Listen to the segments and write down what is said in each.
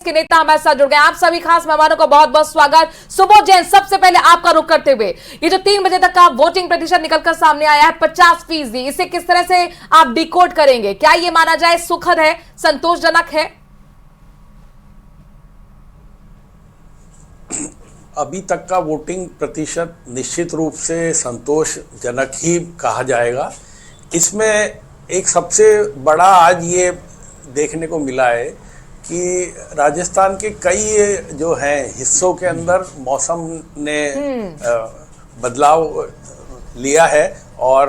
के नेता हमारे साथ जुड़ गए। आप सभी खास मेहमानों को बहुत बहुत स्वागत। सुबोध जैन, सबसे पहले आपका रुख करते हुए, ये जो 3 बजे तक का वोटिंग प्रतिशत निकलकर सामने आया है 50%, इसे किस तरह से आप डिकोड करेंगे? क्या ये माना जाए सुखद है, संतोषजनक है? अभी तक का वोटिंग प्रतिशत निश्चित रूप से संतोषजनक ही कहा जाएगा। इसमें एक सबसे बड़ा आज ये देखने को मिला है कि राजस्थान के कई जो हैं हिस्सों के अंदर मौसम ने बदलाव लिया है और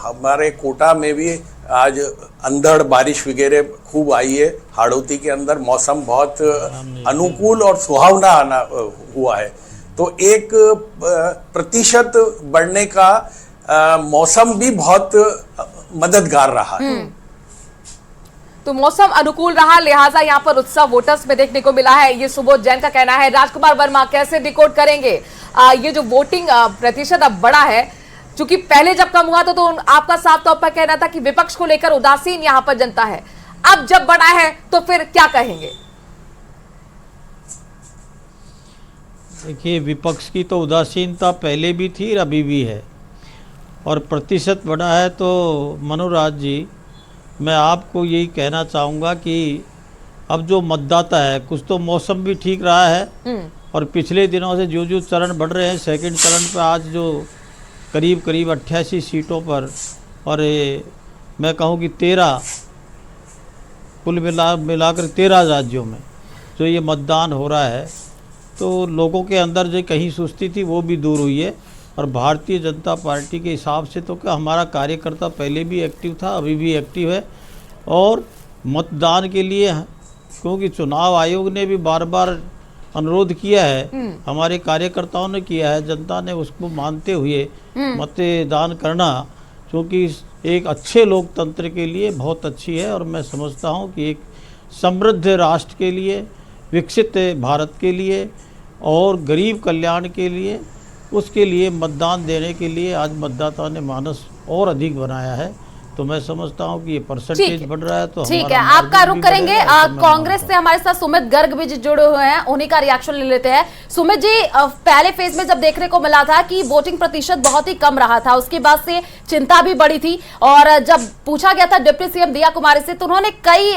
हमारे कोटा में भी आज अंधड़ बारिश वगैरह खूब आई है। हाड़ौती के अंदर मौसम बहुत अनुकूल और सुहावना आना हुआ है, तो एक प्रतिशत बढ़ने का मौसम भी बहुत मददगार रहा है। तो मौसम अनुकूल रहा, लिहाजा यहाँ पर उत्साह वोटर्स में देखने को मिला है, ये सुबोध जैन का कहना है। राजकुमार वर्मा, कैसे डिकोड करेंगे ये जो वोटिंग प्रतिशत अब बड़ा है? क्योंकि पहले जब कम हुआ तो आपका साफ तौर पर कहना था कि विपक्ष को लेकर उदासीन यहाँ पर जनता है, अब जब बड़ा है तो फिर क्या कहेंगे? देखिए, विपक्ष की तो उदासीनता पहले भी थी, अभी भी है, और प्रतिशत बढ़ा है। तो मनोराज जी, मैं आपको यही कहना चाहूँगा कि अब जो मतदाता है, कुछ तो मौसम भी ठीक रहा है और पिछले दिनों से जो चरण बढ़ रहे हैं, सेकंड चरण पर आज जो करीब 88 सीटों पर, और मैं कहूँ कि 13 कुल मिलाकर 13 राज्यों में जो ये मतदान हो रहा है, तो लोगों के अंदर जो कहीं सुस्ती थी वो भी दूर हुई है। और भारतीय जनता पार्टी के हिसाब से तो क्या हमारा कार्यकर्ता पहले भी एक्टिव था, अभी भी एक्टिव है, और मतदान के लिए, क्योंकि चुनाव आयोग ने भी बार बार अनुरोध किया है, हमारे कार्यकर्ताओं ने किया है, जनता ने उसको मानते हुए मतदान करना, क्योंकि एक अच्छे लोकतंत्र के लिए बहुत अच्छी है। और मैं समझता हूँ कि एक समृद्ध राष्ट्र के लिए, विकसित भारत के लिए और गरीब कल्याण के लिए, उसके लिए मतदान देने के लिए आज मतदाता ने मानस और अधिक बनाया है। तो मैं समझता हूं कि ये परसेंटेज बढ़ रहा है। तो ठीक है, आपका रुख करेंगे। कांग्रेस से हमारे साथ सुमित गर्ग भी जुड़े हुए हैं, उन्हीं का रिएक्शन ले लेते हैं। सुमित जी, पहले फेज में जब देखने को मिला था कि वोटिंग प्रतिशत बहुत ही कम रहा था, उसके बाद से चिंता भी बढ़ी थी, और जब पूछा गया था डिप्टी सीएम दिया कुमारी से तो उन्होंने कई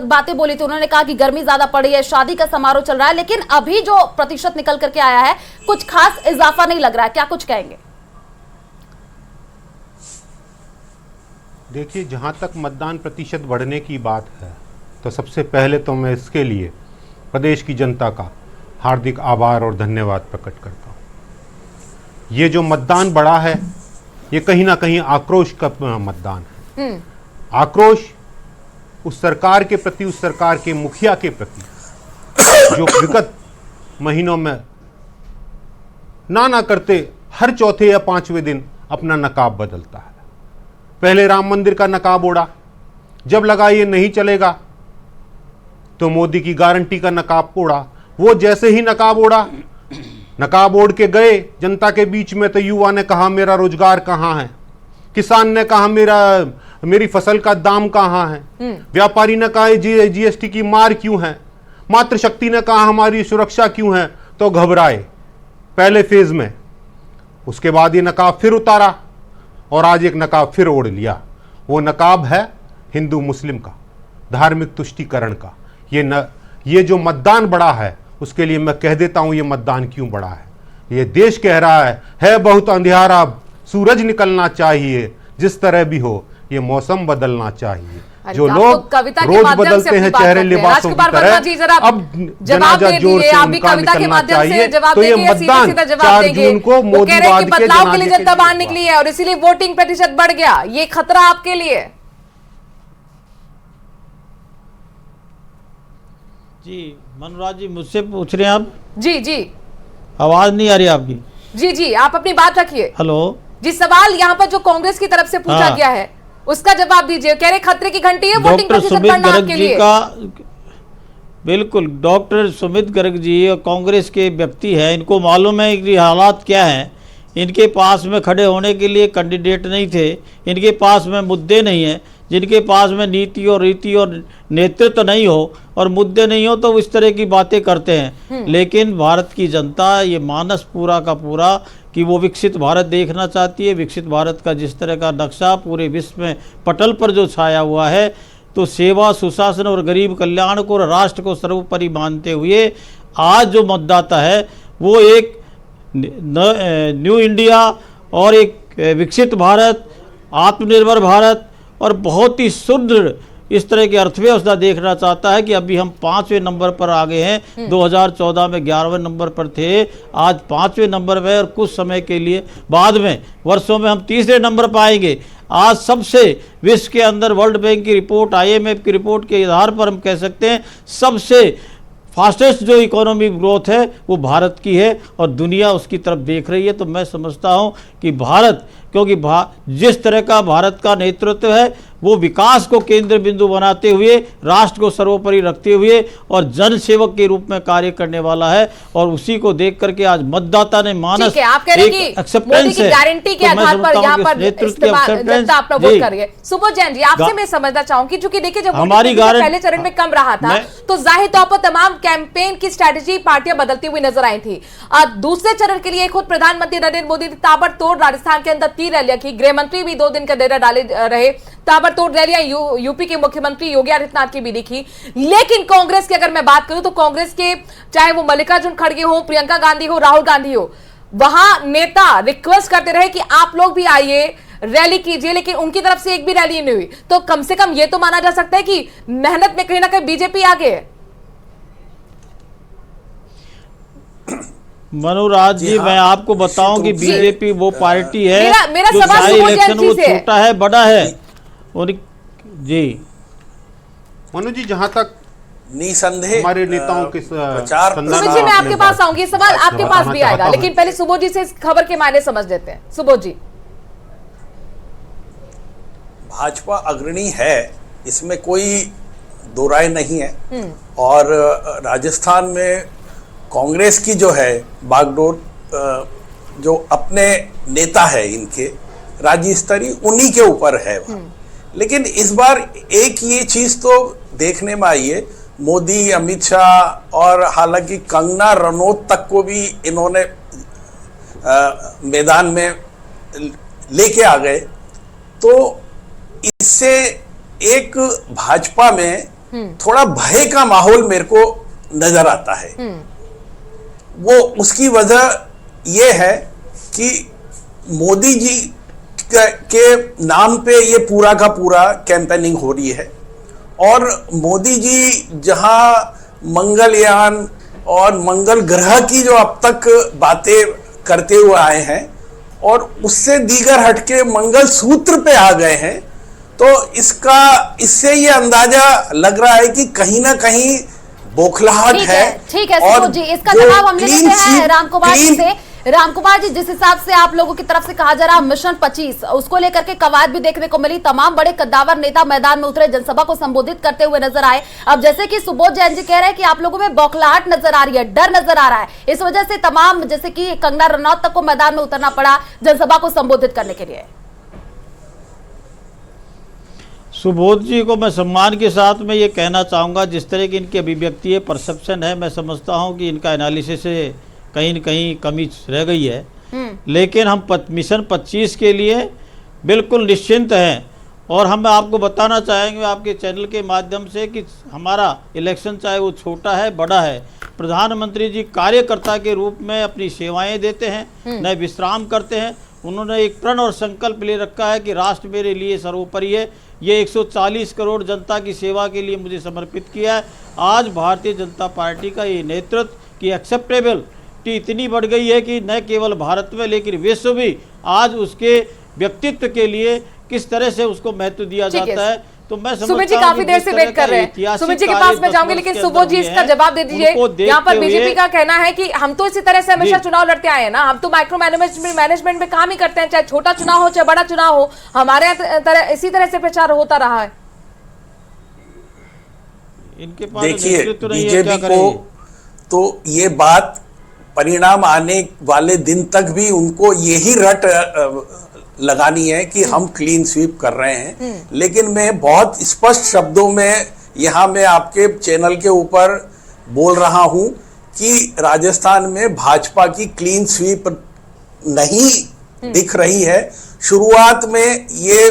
बातें बोली थी। उन्होंने कहा कि गर्मी ज्यादा पड़ी है, शादी का समारोह चल रहा है, लेकिन अभी जो प्रतिशत निकल करके आया है कुछ खास इजाफा नहीं लग रहा है, क्या कुछ कहेंगे? देखिए, जहाँ तक मतदान प्रतिशत बढ़ने की बात है, तो सबसे पहले तो मैं इसके लिए प्रदेश की जनता का हार्दिक आभार और धन्यवाद प्रकट करता हूँ। ये जो मतदान बढ़ा है, ये कहीं ना कहीं आक्रोश का मतदान है। आक्रोश उस सरकार के प्रति, उस सरकार के मुखिया के प्रति, जो विगत महीनों में ना करते हर चौथे या 5वें दिन अपना नकाब बदलता है। पहले राम मंदिर का नकाब ओढ़ा, जब लगा ये नहीं चलेगा तो मोदी की गारंटी का नकाब ओढ़ा। वो जैसे ही नकाब ओढ़ा, नकाब ओढ़ के गए जनता के बीच में, तो युवा ने कहा मेरा रोजगार कहाँ है, किसान ने कहा मेरी फसल का दाम कहाँ है, व्यापारी ने कहा जीएसटी की मार क्यों है, मातृशक्ति ने कहा हमारी सुरक्षा क्यों है। तो घबराए पहले फेज में। उसके बाद ये नकाब फिर उतारा और आज एक नकाब फिर ओढ़ लिया। वो नकाब है हिंदू मुस्लिम का, धार्मिक तुष्टीकरण का। ये जो मतदान बढ़ा है, उसके लिए मैं कह देता हूं ये मतदान क्यों बढ़ा है। ये देश कह रहा है बहुत अंधियारा, सूरज निकलना चाहिए, जिस तरह भी हो ये मौसम बदलना चाहिए। जो लोग रोज बदलते हैं चेहरे लिबासों की तरह, अब जनाजा जोर से उनका निकलना चाहिए। तो ये मतदान 4 जून को मोदीवाद के बदलाव के लिए जनता बाहर निकली है और इसीलिए वोटिंग प्रतिशत बढ़ गया, ये खतरा आपके लिए? जी मनोराज जी, मुझसे पूछ रहे हैं आप? जी जी, आवाज नहीं आ रही आपकी। जी जी, आप अपनी बात रखिए। हेलो जी, सवाल यहाँ पर जो कांग्रेस की तरफ से पूछा गया है उसका जवाब दीजिए। कह रहे खतरे की घंटी है वोटिंग प्रतिशत बढ़ना आपके लिए। बिल्कुल, डॉक्टर सुमित गर्ग जी और कांग्रेस के व्यक्ति हैं, इनको मालूम है कि हालात क्या हैं। इनके पास में खड़े होने के लिए कैंडिडेट नहीं थे, इनके पास में मुद्दे नहीं हैं। जिनके पास में नीति और रीति और नेतृत्व नहीं हो और मुद्दे नहीं हो तो वो इस तरह की बातें करते हैं। लेकिन भारत की जनता ये मानस पूरा का पूरा कि वो विकसित भारत देखना चाहती है। विकसित भारत का जिस तरह का नक्शा पूरे विश्व में पटल पर जो छाया हुआ है, तो सेवा, सुशासन और गरीब कल्याण को और राष्ट्र को सर्वोपरि मानते हुए आज जो मतदाता है वो एक न्यू इंडिया और एक विकसित भारत, आत्मनिर्भर भारत और बहुत ही सुदृढ़ इस तरह की अर्थव्यवस्था देखना चाहता है कि अभी हम 5वें नंबर पर आ गए हैं। 2014 में 11वें नंबर पर थे, आज 5वें नंबर पर, और कुछ समय के लिए बाद में वर्षों में हम 3रे नंबर पर आएंगे। आज सबसे विश्व के अंदर वर्ल्ड बैंक की रिपोर्ट, IMF की रिपोर्ट के आधार पर हम कह सकते हैं सबसे फास्टेस्ट जो इकोनॉमिक ग्रोथ है वो भारत की है और दुनिया उसकी तरफ देख रही है। तो मैं समझता हूँ कि भारत, क्योंकि जिस तरह का भारत का नेतृत्व है वो विकास को केंद्र बिंदु बनाते हुए, राष्ट्र को सर्वोपरि रखते हुए और जन सेवक के रूप में कार्य करने वाला है, और उसी को देख करके आज मतदाता ने मानस आप कह रहे हैं कि मोदी की गारंटी के आधार पर यहाँ पर जनता अपना वोट कर रही है। सुबोध जैन जी, आपसे मैं समझना चाहूंगी, क्योंकि देखिए जब हमारी पहले चरण में कम रहा था तो जाहिर तौर पर तमाम कैंपेन की स्ट्रेटेजी पार्टियां बदलती हुई नजर आई थी। दूसरे चरण के लिए खुद प्रधानमंत्री नरेंद्र मोदी ने ताबड़तोड़ राजस्थान के अंदर 3 रैलियां की, गृह मंत्री भी 2 दिन का दौरा डाले रहे, ताबड़तोड़ रैलियां यूपी के मुख्यमंत्री योगी आदित्यनाथ की भी दिखी। लेकिन कांग्रेस की अगर मैं बात करूं तो कांग्रेस के चाहे वो मल्लिकार्जुन खड़गे हो, प्रियंका गांधी हो, राहुल गांधी हो, वहां नेता रिक्वेस्ट करते रहे कि आप लोग भी आइए, रैली कीजिए, लेकिन उनकी तरफ से एक भी रैली नहीं हुई। तो कम से कम यह तो माना जा सकता है कि मेहनत में कहीं ना कहीं बीजेपी आगे है। मनोराज जी, मैं आपको बताऊं कि बीजेपी वो पार्टी है मेरा जो सवाल चाहे इलेक्शन वो छोटा है बड़ा है। और जी मनु जी, जहां तक निसंदेह हमारे नेताओं के प्रचार, सुबोध जी मैं आपके पास आऊंगी, सवाल आपके पास भी आएगा, लेकिन पहले सुबोध जी से इस खबर के मायने समझ लेते हैं। सुबोध जी, भाजपा अग्रणी है, इसमें कोई दो राय नहीं है। और राजस्थान में कांग्रेस की जो है बागडोर, जो अपने नेता है इनके राज्य स्तरीय, उन्हीं के ऊपर है वहाँ। लेकिन इस बार एक ये चीज तो देखने में आई है, मोदी, अमित शाह और हालांकि कंगना रनौत तक को भी इन्होंने मैदान में लेके आ गए, तो इससे एक भाजपा में थोड़ा भय का माहौल मेरे को नजर आता है। वो उसकी वजह ये है कि मोदी जी के नाम पे ये पूरा का पूरा कैंपेनिंग हो रही है, और मोदी जी जहां मंगलयान और मंगल ग्रह की जो अब तक बातें करते हुए आए हैं और उससे दीगर हटके मंगल सूत्र पे आ गए हैं, तो इससे ये अंदाजा लग रहा है कि कहीं ना कहीं बौखलाहट है। ठीक है सुबोध जी, इसका जवाब हम ले लेते हैं रामकुमार जी से। रामकुमार जी, जिस हिसाब से आप लोगों की तरफ से कहा जा रहा मिशन 25, उसको लेकर के कवायद भी देखने को मिली, तमाम बड़े कद्दावर नेता मैदान में उतरे, जनसभा को संबोधित करते हुए नजर आए। अब जैसे कि सुबोध जैन जी कह रहे हैं कि आप लोगों में बौखलाहट नजर आ रही है, डर नजर आ रहा है, इस वजह से तमाम जैसे कि कंगना रनौत तक को मैदान में उतरना पड़ा जनसभा को संबोधित करने के लिए। सुबोध जी को मैं सम्मान के साथ में ये कहना चाहूँगा, जिस तरह की इनकी अभिव्यक्ति है, परसेप्शन है, मैं समझता हूँ कि इनका एनालिसिस से कहीं न कहीं कमी रह गई है। लेकिन हम मिशन 25 के लिए बिल्कुल निश्चिंत हैं, और हम आपको बताना चाहेंगे आपके चैनल के माध्यम से कि हमारा इलेक्शन चाहे वो छोटा है बड़ा है, प्रधानमंत्री जी कार्यकर्ता के रूप में अपनी सेवाएं देते हैं, न विश्राम करते हैं। उन्होंने एक प्रण और संकल्प ले रखा है कि राष्ट्र मेरे लिए सर्वोपरि है, ये 140 करोड़ जनता की सेवा के लिए मुझे समर्पित किया है। आज भारतीय जनता पार्टी का ये नेतृत्व की एक्सेप्टेबिलिटी इतनी बढ़ गई है कि न केवल भारत में लेकिन विश्व भी आज उसके व्यक्तित्व के लिए किस तरह से उसको महत्व दिया जाता है। तो मैं सुमित जी काफी देर से वेट कर रहे हैं, सुमित जी के पास मैं जाऊंगी, लेकिन सुबोध जी इसका जवाब दे दीजिए। यहाँ पर बीजेपी का कहना है कि हम तो इसी तरह से हमेशा चुनाव लड़ते आए हैं ना, हम तो माइक्रो मैनेजमेंट में काम ही करते हैं, चाहे छोटा चुनाव हो चाहे बड़ा चुनाव हो, हमारे इसी तरह से प्रचार होता रहा है। इनके पास देखिए बीजेपी को तो ये बात परिणाम आने वाले दिन तक भी उनको यही रट लगानी है कि हम क्लीन स्वीप कर रहे हैं, लेकिन मैं बहुत स्पष्ट शब्दों में यहाँ मैं आपके चैनल के ऊपर बोल रहा हूं कि राजस्थान में भाजपा की क्लीन स्वीप नहीं दिख रही है। शुरुआत में ये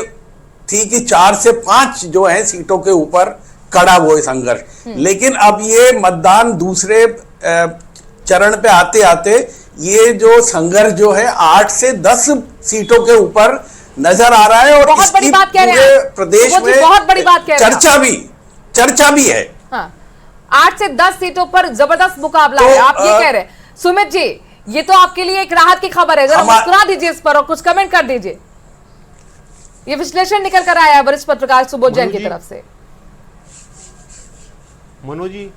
थी कि 4 से 5 जो है सीटों के ऊपर कड़ा वो संघर्ष, लेकिन अब ये मतदान दूसरे चरण पे आते आते ये जो संघर्ष जो है 8 से 10 सीटों के ऊपर नजर आ रहा है और बहुत बड़ी बात कह रहे हैं पूरे प्रदेश सुबोध जी, में बहुत बड़ी बात कह रहे हैं चर्चा भी है। हाँ, 8 से 10 सीटों पर जबरदस्त मुकाबला है, आप ये कह रहे हैं। सुमित जी, ये तो आपके लिए एक राहत की खबर है, जरा मुस्कुरा दीजिए इस पर और कुछ कमेंट कर दीजिए। ये विश्लेषण निकल कर आया है वरिष्ठ पत्रकार सुबोध जैन की तरफ से। मनोज जी,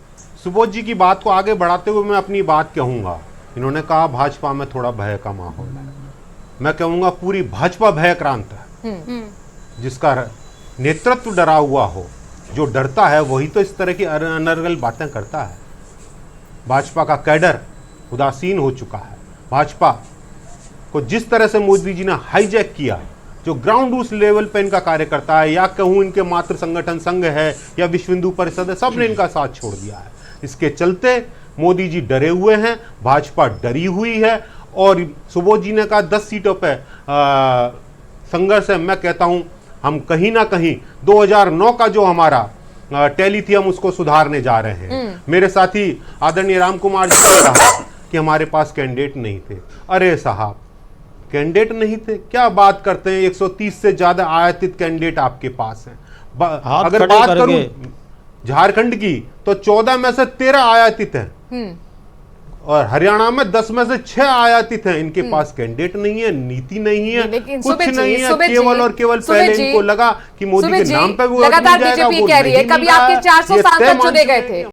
सुबोध जी की बात को आगे बढ़ाते हुए मैं अपनी बात कहूंगा। इन्होंने कहा भाजपा में थोड़ा भय का माहौल है, मैं कहूंगा पूरी भाजपा भयक्रांत है। जिसका नेतृत्व डरा हुआ हो, जो डरता है वही तो इस तरह की अनर्गल बातें करता है। भाजपा का कैडर उदासीन हो चुका है। भाजपा को जिस तरह से मोदी जी ने हाईजैक किया, जो ग्राउंड रूट लेवल पे इनका कार्यकर्ता है, या कहूँ इनके मातृ संगठन संघ है या विश्व हिंदू परिषद है, सबने इनका साथ छोड़ दिया है। इसके चलते मोदी जी डरे हुए हैं, भाजपा डरी हुई है। और सुबोध जी ने कहा 10 सीटों पे संघर्ष है। मैं कहता हूं हम कहीं ना कहीं 2009 का जो हमारा टैली थी, हम उसको सुधारने जा रहे हैं। मेरे साथी आदरणीय राम कुमार जी ने कहा कि हमारे पास कैंडिडेट नहीं थे। अरे साहब, कैंडिडेट नहीं थे, क्या बात करते हैं? 130 से ज्यादा आयातित कैंडिडेट आपके पास हैं। अगर बात करूं झारखंड की तो 14 में से 13 आयातित हैं और हरियाणा में 10 में से 6 आयातित हैं। इनके पास कैंडिडेट नहीं है, नीति नहीं है, कुछ नहीं है। केवल और केवल पहले इनको लगा कि मोदी के नाम पे वो लगातार बीजेपी कह रही है, कभी आपके 400 सांसद चुने गए थे।